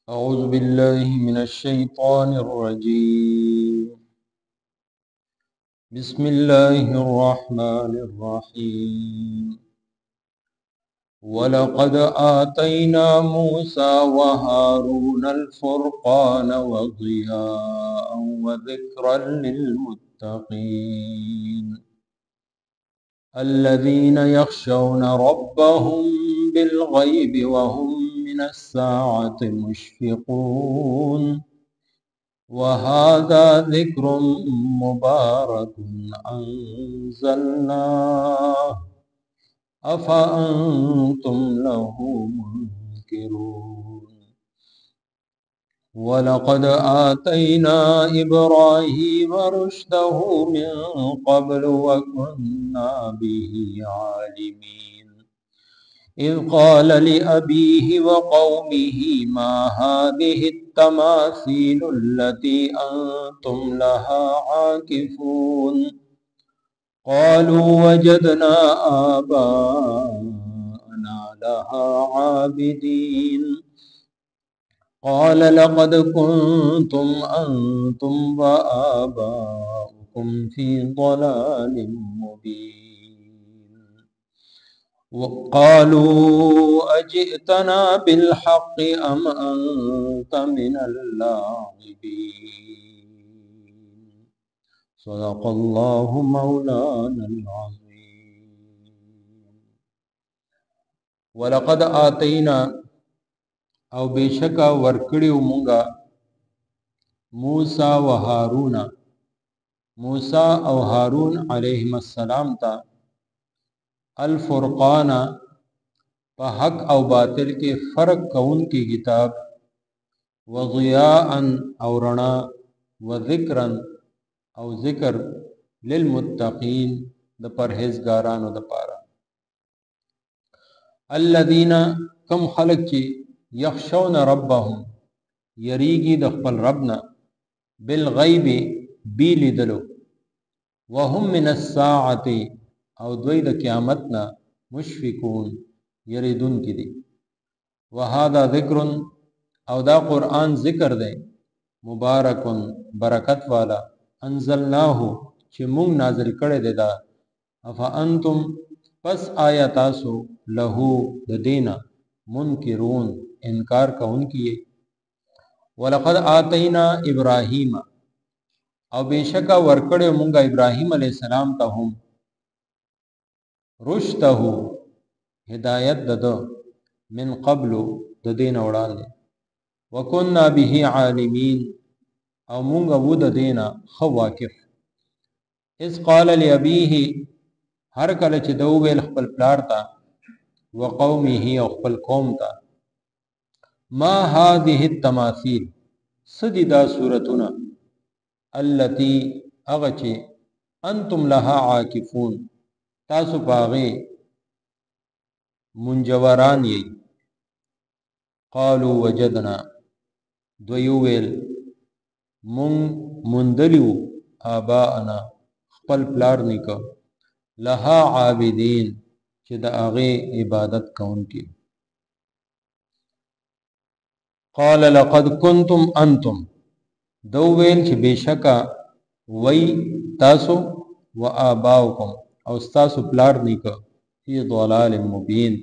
أعوذ بالله من الشيطان الرجيم. بسم الله الرحمن الرحيم. ولقد آتينا موسى وهارون الفرقان وضياء وذكرا للمتقين الذين يخشون ربهم بالغيب وهم من الساعة مشفقون وهذا ذكر مبارك أنزلناه أفأنتم له منكرون. ولقد آتينا إبراهيم رشده من قبل وكنا به عالمين إذ قال لأبيه وقومه ما هذه التماثيل التي أنتم لها عاكفون قالوا وجدنا آباءنا لها عابدين قال لقد كنتم أنتم وآباؤكم في ضلال مبين وقالوا أجئتنا بالحق أم أنت من اللاعبين صدق الله مولانا العظيم. ولقد آتینا او بشکا ورکړیو مونږه موسی و هارون موسی او هارون علیهم السلام ته الفرقان په حق او باطل کې فرق کون کی کتاب و ضیاء او رڼا و ذکرا او ذکر للمتقین د پرهیزګارانو د پاره الذين کم خلق چې یخشون ربهم یریږي د خپل ربنا بالغیب بیلیدلو وهم من الساعة او دوی د قیامتنا مشفقون یریدون کی دي وهذا ذکر او دا قرآن ذکر دی مبارکن برکت والا انزلناه چې مونږ نازل کړی دی دا افانتم پس آیا تاسو له د دینا منکرون انکار کوونکی ولقد آتینا ابراهیم او بشکا ورکړی مونږه ابراهیم علیہ السلام ته هم رشده هدایت دده من قبل د دین وړاندې وکنا به عالمین او مونږه و د دینا خو واقف اذ قال لابيه هر کله چې دو ویل خپل پلار ته وقومه او خپل قوم ته ما هذه التماثيل سددا سورتنا التي اغچ انتم لها عاكفون تاسو باغی منجوران یی قالوا وجدنا دویویل من مندلیو آباءنا خپل پلار نیکو لها عابدین چې د هغه عبادت کوونکی قال لقد كنتم انتم دویل چې بشکا وی تاسو و آباؤکم او تاسو پلار نیکو فی ضلال مبین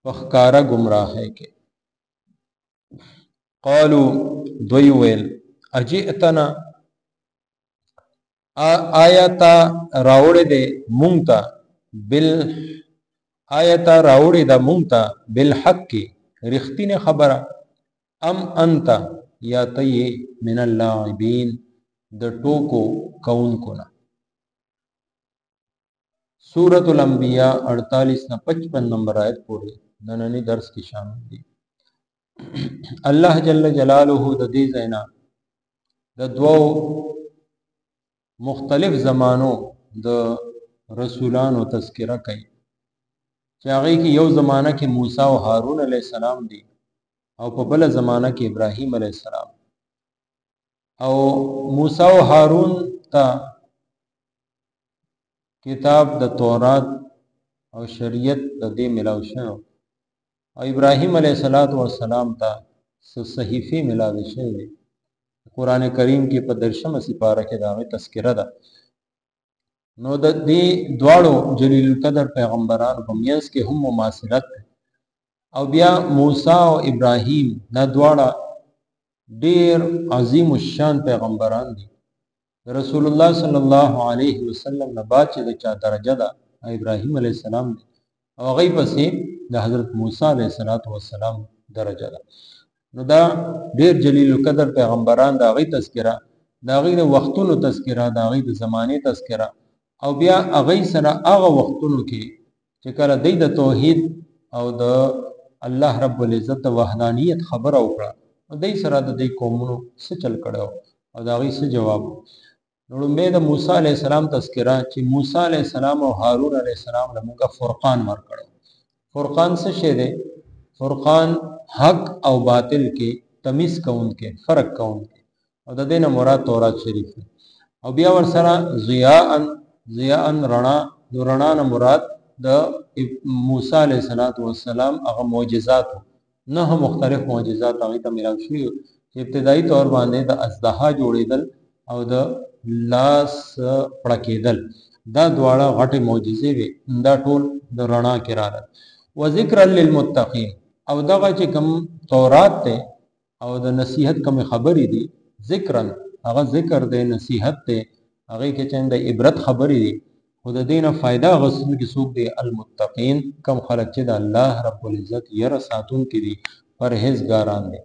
فخکارا گمراہ ہے کہ قالوا دویویل اجئتنا آیتا راوڑی دے مونگتا آیتا راوڑی دا مونگتا بالحق کی رختین خبر ام انتا یا تی من اللاعبین دا ٹوکو کون کنا سورة الانبیاء 48 نا 55 نمبر آیت پوری نننی درس کی شامل دی اللہ جل جلالہ دا دی زینا دا دو مختلف زمانوں دا رسولان و تذکرہ کئی چاگئی کی یو زمانہ کی موسیٰ و ہارون علیہ السلام دی او په بل زمانہ کی ابراہیم علیہ السلام او موسیٰ و ہارون تا کتاب د تورات او شریعت د دې ملاو شو او ابراهیم علیه السلام ته صحیفې ملاوي شوی قرآن کریم کې په 10 سپاره کې دا تذکرہ ده. نو د دې دواړو جلیل القدر پیغمبرانو په میانس کې هم مماثلت ده. او بیا موسی او ابراهیم دا دواړه ډیر عظیم الشان پیغمبران دي. رسول الله صلی الله علیه وسلم نه بعد چې د چا درجه ده ابراهیم علیه السلام دی او هغه پسې د حضرت موسی علیه السلام درجه ده. نو دا ډیر جلیل القدر پیغمبران دا غي تذکرہ دا غي د وختونو تذکرہ دا غي د زمانه تذکرہ او بیا هغه سره هغه وختونو کې چې کله د توحید او د الله رب العزت د وحدانیت خبره وکړه او د سره د قومونو څه چل کړو او دا غي څه جواب. نو لومبه د موسی علیه السلام تذکرہ چې موسی علیه السلام او هارون علیه السلام له موږ فرقان ورکړو. فرقان څه شی دی؟ فرقان حق او باطل کې تمیز کون کې فرق کون کې او د دې نه مراد تورات شریف او بیا ور سره ضیاء رڼا د رڼا نه مراد د موسی علیه السلام هغه معجزات نه مختلف معجزات هغه ته ملاو شوي چې ابتدایي طور باندې د اژدها جوړېدل او د لاس پړکېدل دا دواړه غټه معجزې وي. دا ټول د رڼا کې راغلل. وذکر للمتقین او دغه چې کوم تورات ته او د نصیحت کوم خبرې دي ذکرن هغه ذکر دی نصیحت ته هغه کې چې د عبرت خبرې دي خود دینه فائدہ غسل کې څوک دی المتقین کم خلق چې د الله رب العزت یره ساتون کې دي پرهیزګاران دي.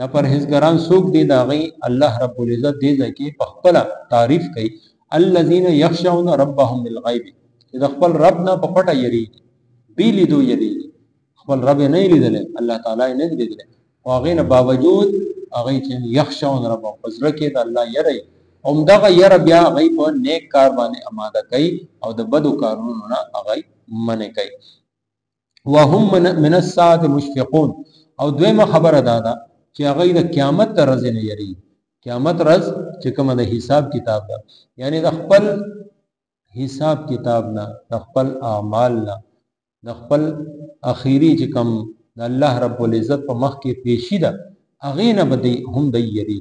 دا پرهیزګاران څوک دي دا غي الله رب العزت دې ځکه په خپل تعریف کوي الذين يخشون ربهم بالغیب چې د خپل رب نه په پټه یری بیلی دو یری خپل رب نه لیدل الله تعالی نه لیدل او هغه نه باوجود هغه چې یخشون ربهم پزره کې د الله یری او دغه یره بیا هغه په نیک کار باندې آماده کوي او د بدو کارونو نه هغه منع کوي. وهم من الساعه مشفقون او دویمه خبره ده چې هغه د قیامت ورځې نه یری. قیامت ورځ چې کومه د حساب کتاب ده یعنی د خپل حساب کتاب نه د خپل اعمال نه د خپل اخیری چې کوم د الله رب العزت په مخ کې پیشي ده هغه نه بده هم د یری.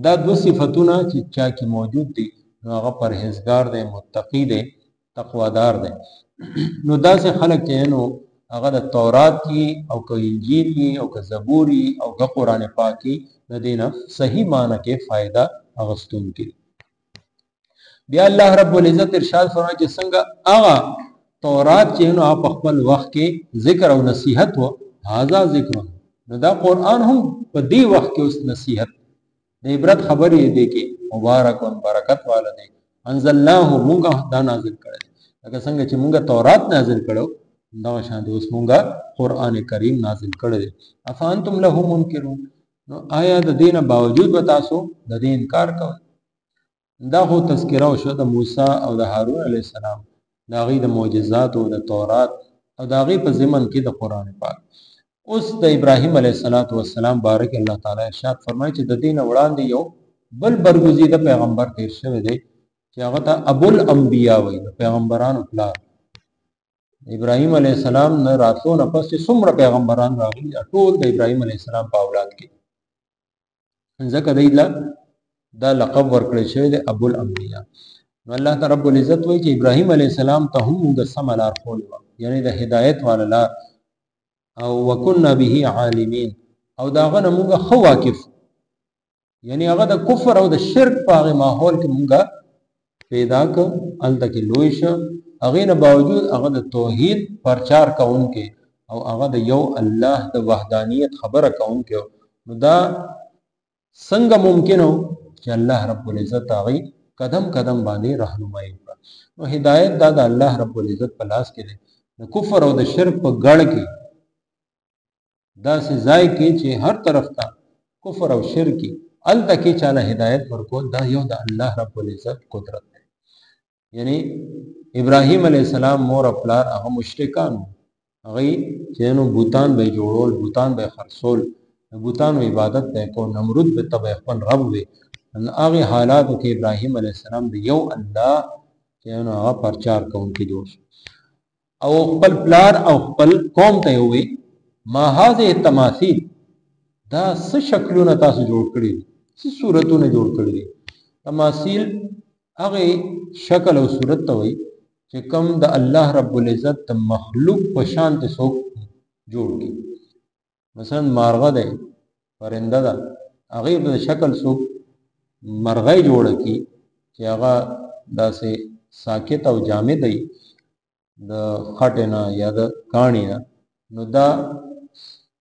دا دو صفاتونه چې چا کې موجود دي نو هغه پرهیزګار دی متقی دی تقوادار دی. نو دا سه خلک چې نو هغه د تورات کی او که انجیل کی او که زبور او که قران پاک کی د دینه صحیح معنی کې فائدہ اغستون کی. بیا الله رب العزت ارشاد فرمایي چې څنګه هغه تورات چې نو په خپل وخت کې ذکر او نصیحت و هاذا ذکر نو دا قران هم په دې وخت کې اوس نصیحت د عبرت خبرې دی کې مبارک او برکت والا دی. انزلناه مونږه دا نازل کړل لکه څنګه چې مونږه تورات نازل کړو دا شان دی اوس مونږه قران کریم نازل کړل. افانتم له منکرون نو آیا د دینه باوجود به تاسو د دې انکار کوئ؟ دا خو تذکرہ شو د موسی او د هارون علیه السلام دا غي د معجزات او د تورات او دا غي په ضمن کې د قران پاک. اوس د ابراهیم علیه السلام بارک الله تعالی ارشاد فرمایي چې د دینه وړاندې یو بل برگزیده پیغمبر تیر شوی دی چې هغه ته ابو الانبیاء وایي د پیغمبرانو پلار. ابراهیم علیه السلام نه راتلو نه پس څومره پیغمبران راغلي ټول د ابراهیم علیه السلام په اولاد کې ځکه دیله دا لقب ورکړی شوی دی ابو الانبیاء. نو الله تعالی رب العزت وایي چې ابراهیم علیه السلام ته هم د سم لار خول یعنی د هدایت والا لار او وکنا به عالمین او داغه موږ خو واقف یعنی هغه د کفر او د شرک په هغه ماحول کې موږ پیدا ک الته کې لوی شو هغه نه باوجود هغه د توحید پرچار کوونکې او هغه د یو الله د وحدانیت خبره کوونکې نو دا څنګه ممکن و چې الله رب العزت هغه قدم قدم باندې راهنمایي وکړي. نو هدایت دا د الله رب العزت په لاس کې دی. د کفر او د شرک په ګړ کې دا سه ځای کې چې هر طرف ته کفر او شرک الته کې چاله هدایت ورکول دا یو د الله رب العزت قدرت دی. یعنی ابراهیم علیه السلام مور خپل هغه مشرکان هغه چې نو بوتان به جوړول بوتان به خرڅول بوتانو عبادت به کو نمرود به تبع خپل رب وي هغه حالاتو کې ابراهیم علیه السلام د یو الله چې نو هغه پرچار کوونکی جوړ او خپل پلار او خپل قوم ته وي ما هذه التماثيل دا څه شکلونه تاسو جوړ کړي دي، څه صورتونه جوړ کړي دي. تماثیل هغه شکل او صورت ته وایي چې کوم د الله رب العزت د مخلوق په شان ته څوک جوړ کړي. مثلا مارغه ده، پرنده ده، هغه په شکل څوک مرغۍ جوړه کړي چې هغه داسې ساکت او جامد دی د خټې نه یا د کاڼي نه، نو دا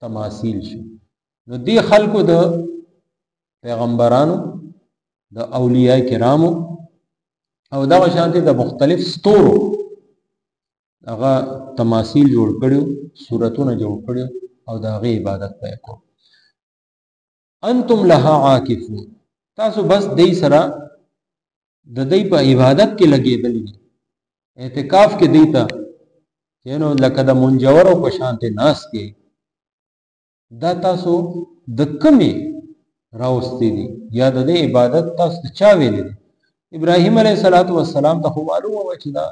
تماثیل شو. نو دی خلکو د پیغمبرانو، د اولیاء کرامو او دغه شانتي د مختلف ستورو هغه تماثیل جوړ کړیو، صورتونه جوړ کړیو او د هغې عبادت پې کو. انتم لها عاکفون، تاسو بس دی سره د دې په عبادت کې لګېدلي دي، اعتکاف کې دی ته چې نو لکه د منجورو په شانتې ناست دی. دا تاسو د کمې راوستي دي یا د دې عبادت تاسو د چا ویلي دي؟ ابراهیم علیه السلام ته خو معلومه وه چې دا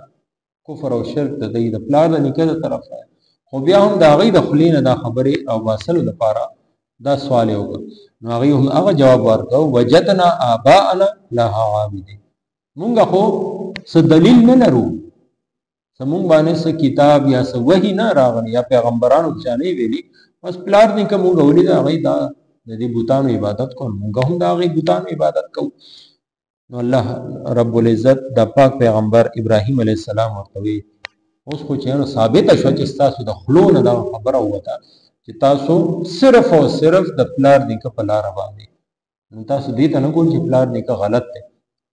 کفر او شرک د دوی د پلار د نیکه د طرفه، خو بیا هم د هغې د خولې نه دا خبرې او باسلو دپاره دا سوال یې وکړ. نو هغې هم هغه جواب ورکړ وجدنا آباءنا لها عابدین، مونږ خو څه دلیل نه لرو، زمونږ باندې څه کتاب یا څه وحي نه راغلی یا پیغمبرانو چا نه ویلي، بس پلار نیکه مونږ ولید هغې دا د دې بوتانو عبادت کوو، مونږ هم د هغې بوتانو عبادت کوو. نو الله رب العزت د پاک پیغمبر ابراهیم علیه السلام ورته وی اوس خو چې ثابته شوه چې ستاسو د خولو نه دا خبره ووته چې تاسو صرف او صرف د پلار نیکه په لاره باندې، نو تاسو دې ته نه ګورئ چې پلار نیکه غلط دی،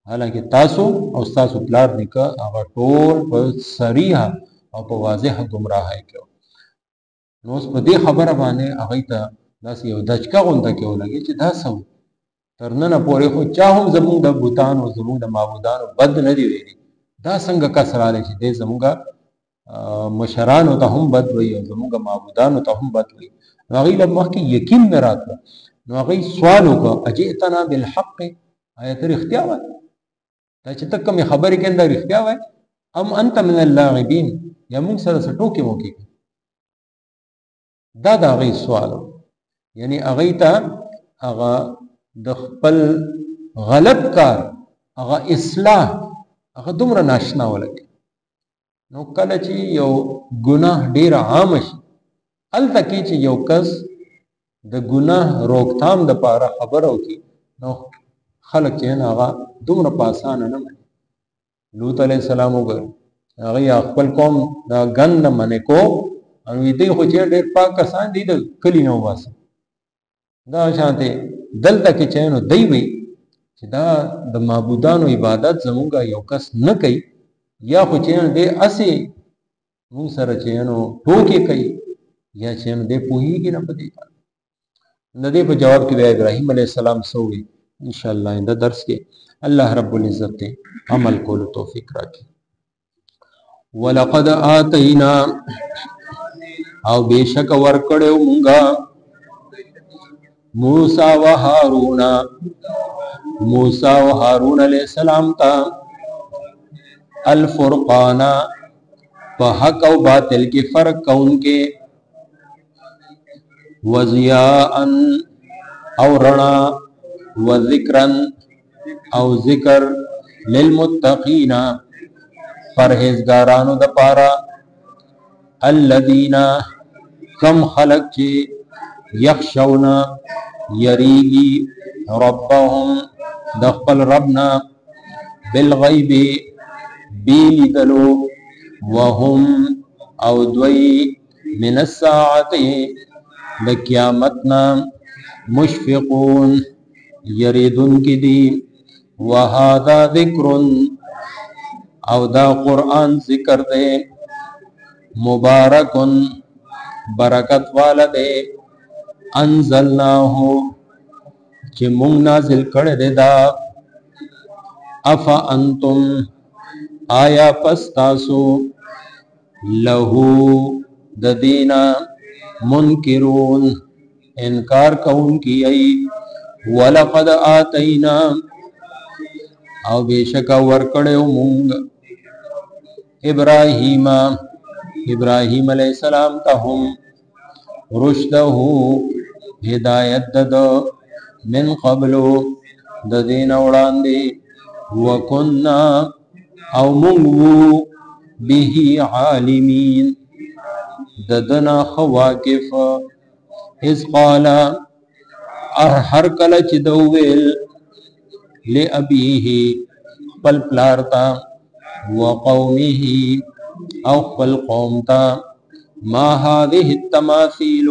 حالانکه تاسو او ستاسو پلار نیکه هغه ټول په صریحه او په واضحه ګمراهۍ کې وو. نو اوس په دې خبره باندې هغوی ته داسې یو دچکه غونده کې ولګېد چې دا څه وو، تر ننه پورې خو چا هم زمونږ د بوتانو زمونږ د معبودانو بد نه دی ویلي، دا څنګه کس رالی چې دی زمونږ مشرانو ته هم بد وایي او زمونږ معبودانو ته هم بد وایي. نو هغوی له مخکې یقین نه راتله، نو هغوی سوال وکړه اجئتنا بالحق، آیا ته رښتیا وایې؟ دا چې ته کومې خبرې کوې دا رښتیا وایې؟ ام انت من اللاعبین، یا موږ سره څه ټوکې موکې کوي؟ دا د هغوی سوال و، یعنی هغوی ته هغه د خپل غلط کار هغه اصلاح هغه دومره ناشنا ولګي. نو کله چې یو ګناه ډیر عام شي، هلته کې چې یو کس د ګناه روکتام دپاره خبره وکړي، نو خلک چې هغه دومره په اسانه نه مني. لوط علیه السلام وګورئ، هغوی خپل قوم د ګن نه منې کو، او دوی خو چې ډېر پاک کسان دي د کلي نه وباسي. دا شانتې دلته کې چې نو دی وی چې دا د معبودانو عبادت زمونږ یو کس نه کوي، یا خو چې دی اسې مونږ سره چې نو ټوکې کوي، یا چې نو دی پوهېږي نه په دې باندې. د دې په جواب کې بیا ابراهیم علیه السلام څه وویل؟ انشاءالله آینده درس کې الله رب العزت ته عمل کولو توفیق راکړي. ولقد آتینا، او بېشک ورکړیو مونږه موسی و هارون، موسی و هارون علیہ السلام تا الفرقان، په حق او باطل کې فرق کون کې، وضیاء او رڼا، و ذکرا او ذکر، للمتقین پرهیزګارانو د پاره، الذین کم خلق چې یخشون یریږي ربهم د خپل ربنا، بالغیب بیلیدلو، وهم او دوی من الساعت د قیامتنا مشفقون یریدون کی دی، وهذا ذکر او دا قرآن ذکر دے، مبارکن برکت والا دے، انزلناه چې مونږ نازل کړی دی دا، افا انتم آیا پس تاسو، لهو د دینا، منکرون انکار کوونکي ای، ولقد آتینا او بېشکه ورکړیو مونږ ابراهیم علیه السلام ته هم رشده هدایت دد من قبلو د دین وړاندې وکنا او مونږ به عالمین ددنا خواکف اذ قال هر کله چې دویل لأبيه خپل پلار تا وقومه او خپل قوم تا ما هذه التماثيل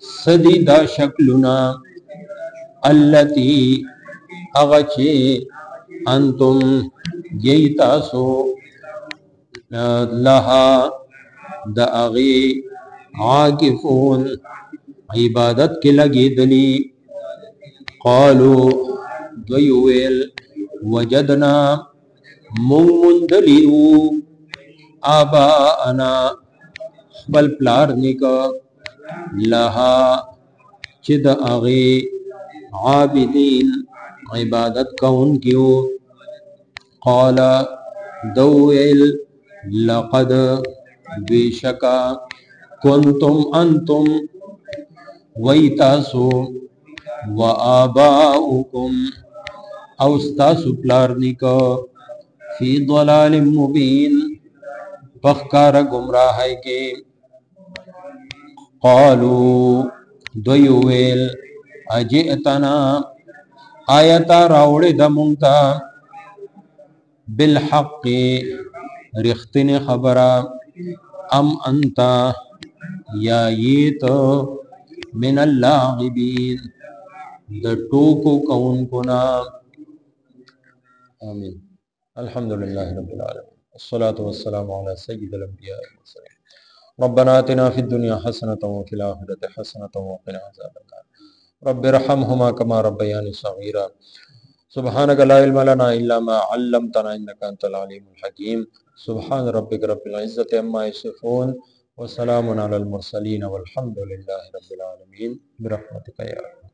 سديدا شکلنا التي اغچه انتم جيتاسو لها دا اغي عاکفون عبادت کې لګي دلی قالو دویویل وجدنا مندلیو آباءنا خپل پلار نکا لها چد اغی عابدین عبادت کون کیو قال دویل لقد بیشکا کنتم انتم ویتاسو و آباؤکم او ستاسو پلارنکا فی ضلال مبین پخکار گمراہی کے قالو دویویل اجئتنا آیتا راوڑی دمونتا بالحق رختن خبرا ام انتا یا یہ تو من اللاغبین د ټوکو کوونکو نا آمین الحمدللہ رب العالمین والصلاة والسلام علی سید الانبیاء والمرسلین ربنا آتنا فی الدنیا حسنة وفی الآخرة حسنة وقنا عذاب النار رب ارحمهما كما ربياني صغيرا سبحانك لا علم لنا إلا ما علمتنا إنك أنت العليم الحكيم سبحان ربك رب العزة عما يصفون وسلام على المرسلين والحمد لله رب العالمين برحمتك يا رب